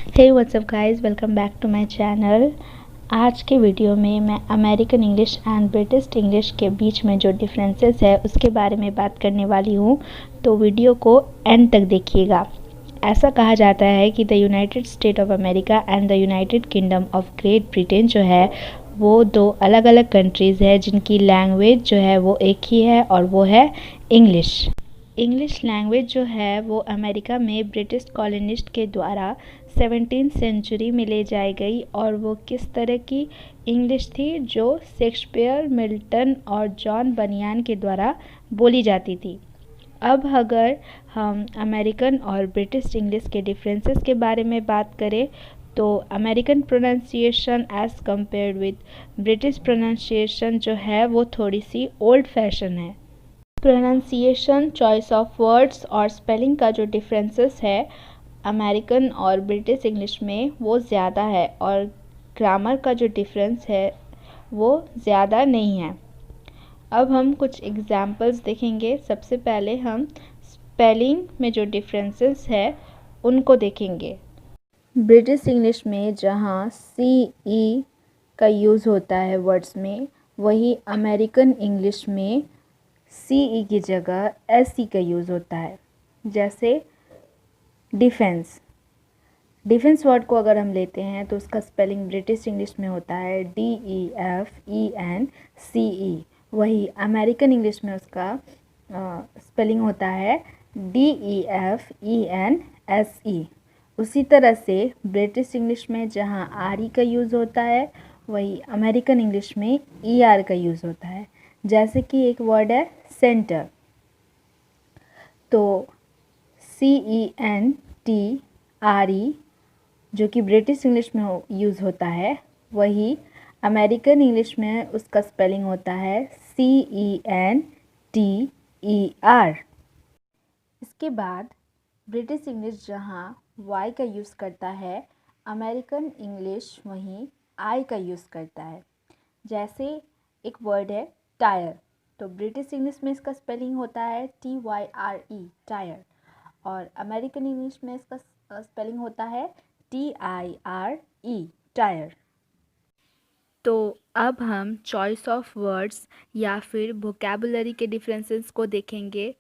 Hey what's up guys, welcome back to my channel. आज के video में मैं American English and British English के बीच में जो डिफरेंसेस है उसके बारे में बात करने वाली हूँ, तो वीडियो को एंड तक देखिएगा। ऐसा कहा जाता है कि the United state of America and the United kingdom of great Britain जो है वो दो अलग अलग कंट्रीज़ है जिनकी लैंग्वेज जो है वो एक ही है और वो है इंग्लिश। इंग्लिश लैंग्वेज जो है वो अमेरिका में ब्रिटिश कॉलोनिस्ट के द्वारा 17th सेंचुरी में ले जाई गई, और वो किस तरह की इंग्लिश थी जो शेक्सपियर, मिल्टन और जॉन बनियान के द्वारा बोली जाती थी। अब अगर हम अमेरिकन और ब्रिटिश इंग्लिश के डिफरेंसेस के बारे में बात करें तो American pronunciation as compared with British pronunciation जो है वो थोड़ी सी ओल्ड फैशन है। प्रोनाउंसिएशन, चॉइस ऑफ वर्ड्स और स्पेलिंग का जो डिफरेंसेस है अमेरिकन और ब्रिटिश इंग्लिश में वो ज़्यादा है, और ग्रामर का जो डिफरेंस है वो ज़्यादा नहीं है। अब हम कुछ एग्जाम्पल्स देखेंगे। सबसे पहले हम स्पेलिंग में जो डिफरेंसेस है उनको देखेंगे। ब्रिटिश इंग्लिश में जहाँ CE का यूज़ होता है वर्ड्स में, वही अमेरिकन इंग्लिश में CE की जगह SE का यूज़ होता है। जैसे डिफेंस वर्ड को अगर हम लेते हैं तो उसका स्पेलिंग ब्रिटिश इंग्लिश में होता है DEFENCE, वही अमेरिकन इंग्लिश में उसका स्पेलिंग होता है DEFENSE। उसी तरह से ब्रिटिश इंग्लिश में जहाँ RE का यूज़ होता है वही अमेरिकन इंग्लिश में ER का यूज़ होता है। जैसे कि एक वर्ड है सेंटर, तो CENTRE जो कि ब्रिटिश इंग्लिश में यूज़ होता है, वही अमेरिकन इंग्लिश में उसका स्पेलिंग होता है CENTER। इसके बाद ब्रिटिश इंग्लिश जहाँ Y का यूज़ करता है, अमेरिकन इंग्लिश वहीं I का यूज़ करता है। जैसे एक वर्ड है टायर, तो ब्रिटिश इंग्लिश में इसका स्पेलिंग होता है TYRE, टायर, और अमेरिकन इंग्लिश में इसका स्पेलिंग होता है TIRE, टायर। तो अब हम चॉइस ऑफ वर्ड्स या फिर वोकैबुलरी के डिफरेंसेस को देखेंगे।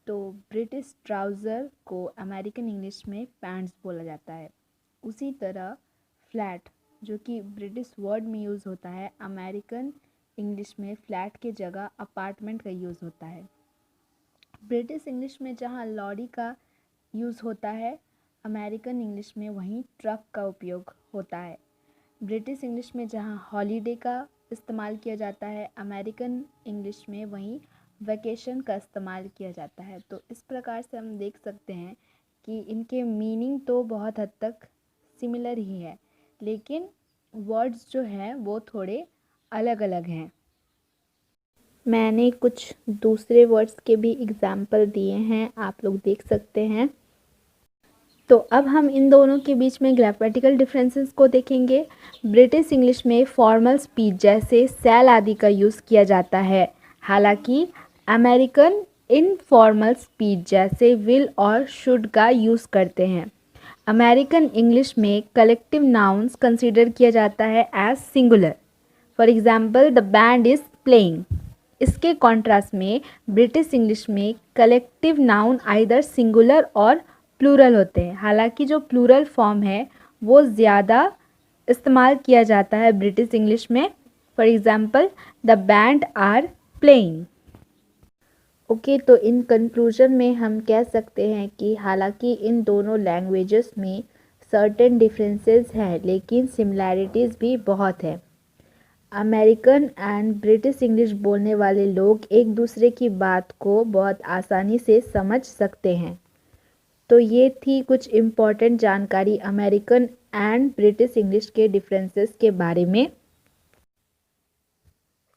तो ब्रिटिश ट्राउज़र को अमेरिकन इंग्लिश में पैंट्स बोला जाता है। उसी तरह फ्लैट जो कि ब्रिटिश वर्ड में यूज़ होता है, अमेरिकन इंग्लिश में फ्लैट के जगह अपार्टमेंट का यूज़ होता है। ब्रिटिश इंग्लिश में जहाँ लॉरी का यूज़ होता है, अमेरिकन इंग्लिश में वहीं ट्रक का उपयोग होता है। ब्रिटिश इंग्लिश में जहाँ हॉलीडे का इस्तेमाल किया जाता है, अमेरिकन इंग्लिश में वहीं वैकेशन का इस्तेमाल किया जाता है। तो इस प्रकार से हम देख सकते हैं कि इनके मीनिंग तो बहुत हद तक सिमिलर ही है, लेकिन वर्ड्स जो हैं वो थोड़े अलग अलग हैं। मैंने कुछ दूसरे वर्ड्स के भी एग्जाम्पल दिए हैं, आप लोग देख सकते हैं। तो अब हम इन दोनों के बीच में ग्रामेटिकल डिफरेंसेस को देखेंगे। ब्रिटिश इंग्लिश में फॉर्मल स्पीच जैसे शैल आदि का यूज़ किया जाता है, हालांकि अमेरिकन इनफॉर्मल स्पीच जैसे विल और शुड का यूज़ करते हैं। अमेरिकन इंग्लिश में कलेक्टिव नाउन्स कंसीडर किया जाता है as singular. For example, the band is playing. इसके कॉन्ट्रास्ट में ब्रिटिश इंग्लिश में कलेक्टिव नाउन आइदर सिंगुलर और प्लूरल होते हैं, हालांकि जो प्लूरल फॉर्म है वो ज़्यादा इस्तेमाल किया जाता है ब्रिटिश इंग्लिश में। For example, the band are playing. Okay, तो इन कंक्लूजन में हम कह सकते हैं कि हालांकि इन दोनों लैंग्वेजेस में सर्टेन डिफरेंसेस हैं, लेकिन सिमिलैरिटीज़ भी बहुत है। अमेरिकन एंड ब्रिटिश इंग्लिश बोलने वाले लोग एक दूसरे की बात को बहुत आसानी से समझ सकते हैं। तो ये थी कुछ इम्पॉर्टेंट जानकारी अमेरिकन एंड ब्रिटिश इंग्लिश के डिफरेंसेस के बारे में।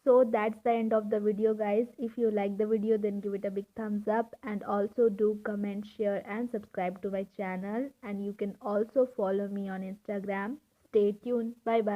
So that's the end of the video, guys. If you like the video, then give it a big thumbs up, and also do comment, share and subscribe to my channel, and you can also follow me on Instagram. Stay tuned. Bye bye.